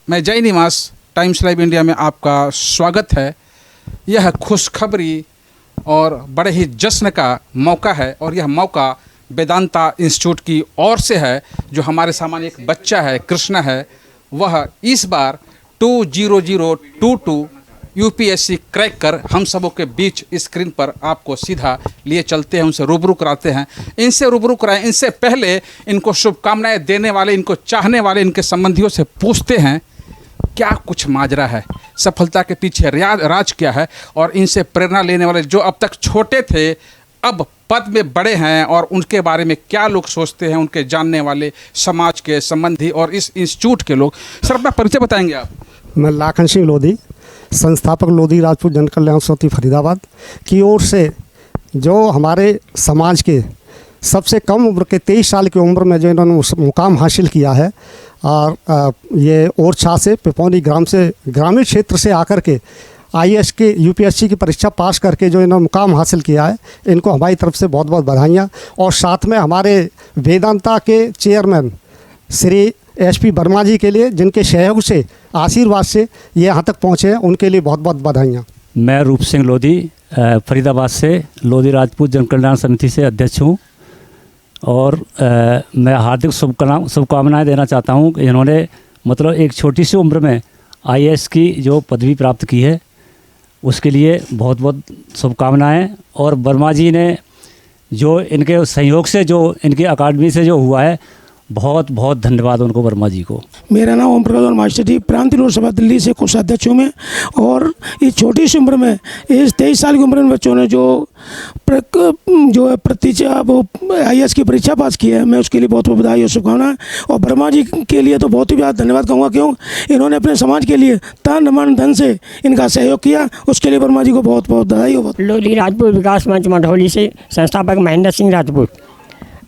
मैं जय निवास टाइम्स लाइव इंडिया में आपका स्वागत है। यह खुशखबरी और बड़े ही जश्न का मौका है और यह मौका वेदांता इंस्टीट्यूट की ओर से है। जो हमारे सामने एक बच्चा है, कृष्णा है, वह इस बार 20022 यूपीएससी क्रैक कर हम सबों के बीच स्क्रीन पर आपको सीधा लिए चलते हैं, उनसे रूबरू कराते हैं। इनसे रूबरू कराएं, इनसे पहले इनको शुभकामनाएं देने वाले, इनको चाहने वाले, इनके संबंधियों से पूछते हैं क्या कुछ माजरा है, सफलता के पीछे राज क्या है, और इनसे प्रेरणा लेने वाले जो अब तक छोटे थे अब पद में बड़े हैं और उनके बारे में क्या लोग सोचते हैं, उनके जानने वाले समाज के संबंधी और इस इंस्टीट्यूट के लोग। सर, अपना परिचय बताएंगे आप? मैं लाखन सिंह लोधी, संस्थापक लोधी राजपूत जन कल्याण समिति फरीदाबाद की ओर से जो हमारे समाज के सबसे कम उम्र के 23 साल की उम्र में जो इन्होंने मुकाम हासिल किया है, और ये ओरछा से पिपौनी ग्राम से ग्रामीण क्षेत्र से आकर के आईएएस की यूपीएससी की परीक्षा पास करके जो इन्होंने मुकाम हासिल किया है, इनको हमारी तरफ से बहुत बहुत बधाइयाँ। और साथ में हमारे वेदांता के चेयरमैन श्री एसपी वर्मा जी के लिए, जिनके सहयोग से, आशीर्वाद से ये यहाँ तक पहुँचे हैं, उनके लिए बहुत बहुत बधाइयाँ। मैं रूप सिंह लोधी फरीदाबाद से लोधी राजपूत जन कल्याण समिति से अध्यक्ष हूँ और मैं हार्दिक शुभकामनाएं देना चाहता हूँ कि इन्होंने मतलब एक छोटी सी उम्र में आईएएस की जो पदवी प्राप्त की है, उसके लिए बहुत बहुत शुभकामनाएं। और वर्मा जी ने जो इनके सहयोग से जो इनकी अकादमी से जो हुआ है, बहुत बहुत धन्यवाद उनको, वर्मा जी को। मेरा नाम ओम प्रकाश मास्टर जी, प्रांतीय लोकसभा दिल्ली से कोषाध्यक्ष हूँ मैं। और इस छोटी सी उम्र में, इस 23 साल की उम्र में बच्चों ने जो प्रतीक्षा वो आईएएस की परीक्षा पास की है, मैं उसके लिए बहुत बहुत बधाई और शुभकामनाएं। और वर्मा जी के लिए तो बहुत ही ज़्यादा धन्यवाद कहूँगा, क्यों इन्होंने अपने समाज के लिए तन मन धन से इनका सहयोग किया, उसके लिए वर्मा जी को बहुत बहुत बधाई हो। लोधी राजपूत विकास मंच मढ़ौली से संस्थापक महेंद्र सिंह राजपूत।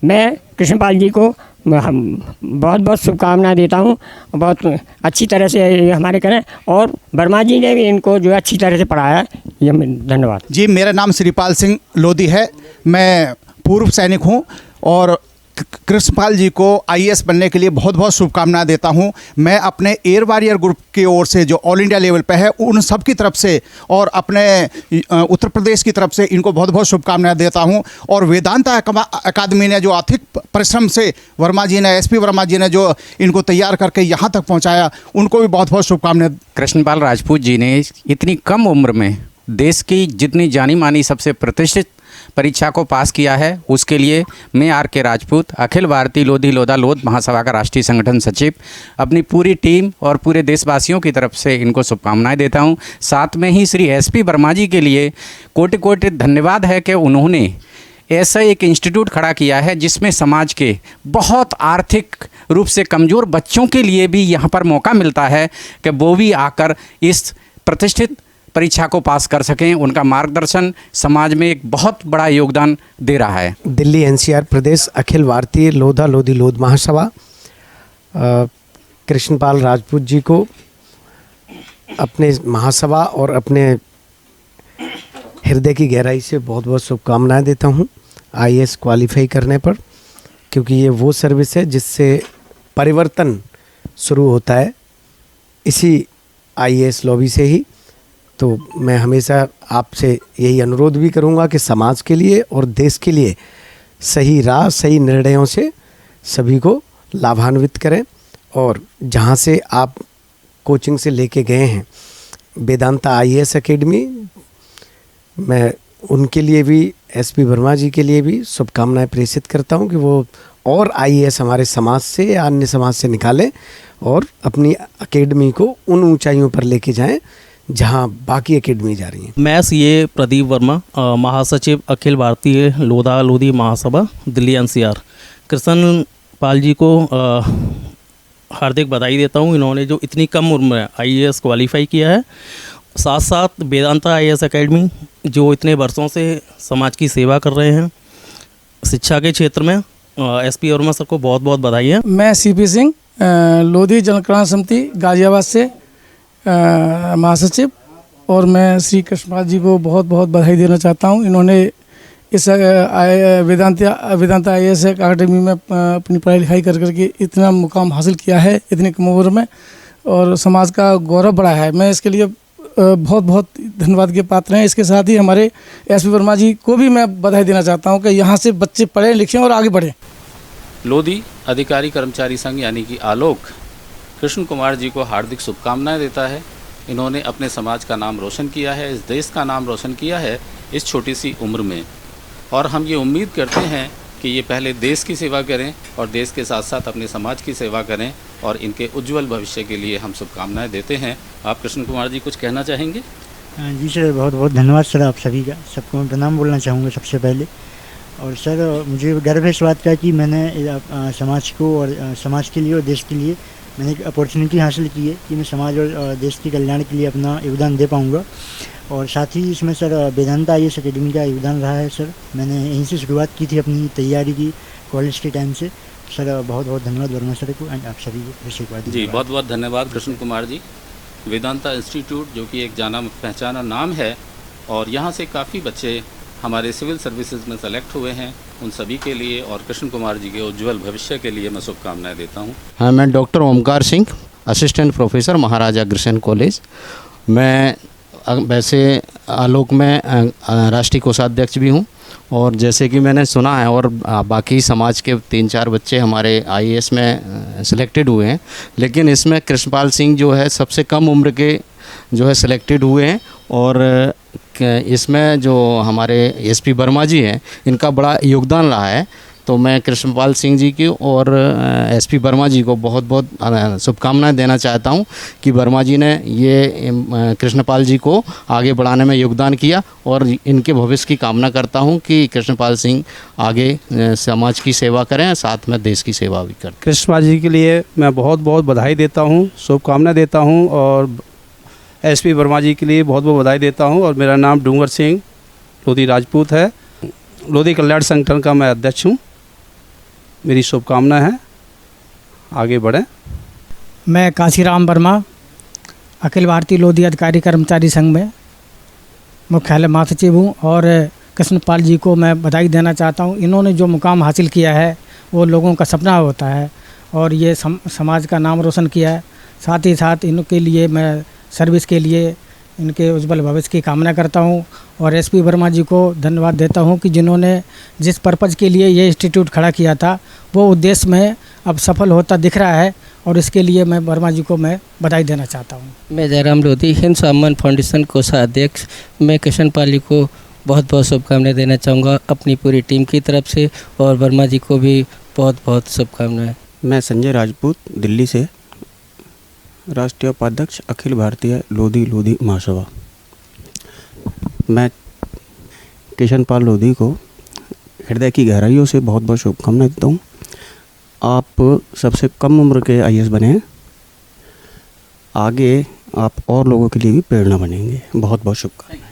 मैं कृष्णपाल जी को बहुत बहुत शुभकामनाएं देता हूं, बहुत अच्छी तरह से ये हमारे करें, और वर्मा जी ने भी इनको जो अच्छी तरह से पढ़ाया है, ये धन्यवाद जी। मेरा नाम श्रीपाल सिंह लोधी है, मैं पूर्व सैनिक हूं और कृष्णपाल जी को आईएएस बनने के लिए बहुत बहुत शुभकामनाएं देता हूं। मैं अपने एयर वॉरियर ग्रुप की ओर से जो ऑल इंडिया लेवल पे है, उन सब की तरफ से और अपने उत्तर प्रदेश की तरफ से इनको बहुत बहुत शुभकामनाएं देता हूं। और वेदांता अकादमी ने जो आर्थिक परिश्रम से वर्मा जी ने, एसपी वर्मा जी ने जो इनको तैयार करके यहाँ तक पहुँचाया, उनको भी बहुत बहुत शुभकामनाएं। कृष्णपाल राजपूत जी ने इतनी कम उम्र में देश की जितनी जानी मानी सबसे प्रतिष्ठित परीक्षा को पास किया है, उसके लिए मैं आर.के. राजपूत, अखिल भारतीय लोधी लोधा लोध महासभा का राष्ट्रीय संगठन सचिव, अपनी पूरी टीम और पूरे देशवासियों की तरफ से इनको शुभकामनाएं देता हूं। साथ में ही श्री एसपी वर्मा जी के लिए कोटि कोटि धन्यवाद है कि उन्होंने ऐसा एक इंस्टीट्यूट खड़ा किया है जिसमें समाज के बहुत आर्थिक रूप से कमज़ोर बच्चों के लिए भी यहाँ पर मौका मिलता है कि वो भी आकर इस प्रतिष्ठित परीक्षा को पास कर सकें। उनका मार्गदर्शन समाज में एक बहुत बड़ा योगदान दे रहा है। दिल्ली एनसीआर प्रदेश अखिल भारतीय लोधा लोधी लोध महासभा कृष्णपाल राजपूत जी को अपने महासभा और अपने हृदय की गहराई से बहुत बहुत शुभकामनाएं देता हूं आईएएस क्वालिफाई करने पर, क्योंकि ये वो सर्विस है जिससे परिवर्तन शुरू होता है, इसी आईएएस लॉबी से ही। तो मैं हमेशा आपसे यही अनुरोध भी करूंगा कि समाज के लिए और देश के लिए सही राह, सही निर्णयों से सभी को लाभान्वित करें। और जहां से आप कोचिंग से लेके गए हैं वेदांता आईएएस एकेडमी, मैं उनके लिए भी, एसपी वर्मा जी के लिए भी शुभकामनाएं प्रेषित करता हूं कि वो और आईएएस हमारे समाज से या अन्य समाज से निकालें और अपनी एकेडमी को उन ऊंचाइयों पर लेके जाएं जहां बाकी एकेडमी जा रही हैं। मैं सीए प्रदीप वर्मा, महासचिव अखिल भारतीय लोधा लोधी महासभा दिल्ली एनसीआर। कृष्णपाल जी को हार्दिक बधाई देता हूं, इन्होंने जो इतनी कम उम्र में आईएएस क्वालिफाई किया है। साथ साथ वेदांता आईएएस एकेडमी जो इतने वर्षों से समाज की सेवा कर रहे हैं शिक्षा के क्षेत्र में, एसपी वर्मा सर को बहुत बहुत बधाई है। मैं सीपी सिंह, लोधी जन कल्याण समिति गाजियाबाद से महासचिव, और मैं श्री कृष्णपाल जी को बहुत बहुत बधाई देना चाहता हूं। इन्होंने इस वेदांता आईएएस अकादमी में अपनी पढ़ाई लिखाई कर करके इतना मुकाम हासिल किया है इतनी कम उम्र में, और समाज का गौरव बढ़ा है। मैं इसके लिए बहुत बहुत धन्यवाद के पात्र हैं। इसके साथ ही हमारे एसपी वर्मा जी को भी मैं बधाई देना चाहता हूं कि यहाँ से बच्चे पढ़ें लिखें और आगे बढ़ें। लोधी अधिकारी कर्मचारी संघ यानी कि आलोक कृष्ण कुमार जी को हार्दिक शुभकामनाएं देता है। इन्होंने अपने समाज का नाम रोशन किया है, इस देश का नाम रोशन किया है इस छोटी सी उम्र में, और हम ये उम्मीद करते हैं कि ये पहले देश की सेवा करें और देश के साथ साथ अपने समाज की सेवा करें, और इनके उज्जवल भविष्य के लिए हम शुभकामनाएं देते हैं। आप कृष्ण कुमार जी कुछ कहना चाहेंगे? जी सर, बहुत बहुत धन्यवाद सर आप सभी का। सबको मैं प्रणाम बोलना चाहूँगा सबसे पहले। और सर मुझे गर्व है इस बात का कि मैंने समाज को और समाज के लिए और देश के लिए मैंने एक अपॉर्चुनिटी हासिल की है कि मैं समाज और देश के कल्याण के लिए अपना योगदान दे पाऊँगा। और साथ ही इसमें सर वेदांता IAS अकेडमी का योगदान रहा है सर। मैंने यहीं से शुरुआत की थी अपनी तैयारी की कॉलेज के टाइम से। सर बहुत बहुत धन्यवाद वर्मा सर को एंड आप सभी को। जी बहुत बहुत धन्यवाद कृष्ण कुमार जी। वेदांता इंस्टीट्यूट जो कि एक जाना पहचाना नाम है, और यहाँ से काफ़ी बच्चे हमारे सिविल सर्विसेज में सेलेक्ट हुए हैं, उन सभी के लिए और कृष्ण कुमार जी के उज्जवल भविष्य के लिए मैं शुभकामनाएं देता हूँ। हाँ, मैं doctor Omkar Singh, assistant professor Maharaja Agrasen college. मैं वैसे आलोक में राष्ट्रीय कोषाध्यक्ष भी हूँ, और जैसे कि मैंने सुना है और बाकी समाज के 3-4 बच्चे हमारे IAS में सिलेक्टेड हुए हैं, लेकिन इसमें कृष्णपाल सिंह जो है सबसे कम उम्र के जो है सिलेक्टेड हुए हैं। और इसमें जो हमारे SP वर्मा जी हैं इनका बड़ा योगदान रहा है। तो मैं कृष्णपाल सिंह जी की और SP वर्मा जी को बहुत बहुत शुभकामनाएं देना चाहता हूं कि वर्मा जी ने ये कृष्णपाल जी को आगे बढ़ाने में योगदान किया, और इनके भविष्य की कामना करता हूं कि कृष्णपाल सिंह आगे समाज की सेवा करें, साथ में देश की सेवा भी करें। कृष्णपाल जी के लिए मैं बहुत बहुत बधाई देता हूँ, शुभकामनाएं देता हूँ, और SP वर्मा जी के लिए बहुत बहुत बधाई देता हूँ। और मेरा नाम डूंगर सिंह लोधी राजपूत है। लोधी कल्याण संगठन का मैं अध्यक्ष हूँ। मेरी शुभकामना है आगे बढ़ें। मैं काशीराम वर्मा अखिल भारतीय लोधी अधिकारी कर्मचारी संघ में मुख्यालय महासचिव हूँ, और कृष्णपाल जी को मैं बधाई देना चाहता हूँ। इन्होंने जो मुकाम हासिल किया है वो लोगों का सपना होता है, और ये समाज का नाम रोशन किया है। साथ ही साथ इनके लिए मैं सर्विस के लिए इनके उज्जवल भविष्य की कामना करता हूं, और SP वर्मा जी को धन्यवाद देता हूं कि जिन्होंने जिस पर्पज़ के लिए ये इंस्टीट्यूट खड़ा किया था वो उद्देश्य में अब सफल होता दिख रहा है, और इसके लिए मैं वर्मा जी को मैं बधाई देना चाहता हूं। मैं जयराम लोधी, हिंद सम्मान फाउंडेशन कोषाध्यक्ष। मैं कृष्णपाल जी को बहुत बहुत शुभकामनाएं देना चाहूँगा अपनी पूरी टीम की तरफ से, और वर्मा जी को भी बहुत बहुत शुभकामनाएँ। मैं संजय राजपूत दिल्ली से, राष्ट्रीय उपाध्यक्ष अखिल भारतीय लोधी महासभा। मैं कृष्णपाल लोधी को हृदय की गहराइयों से बहुत बहुत शुभकामनाएं देता हूँ। आप सबसे कम उम्र के IAS बने हैं, आगे आप और लोगों के लिए भी प्रेरणा बनेंगे। बहुत बहुत शुभकामनाएं।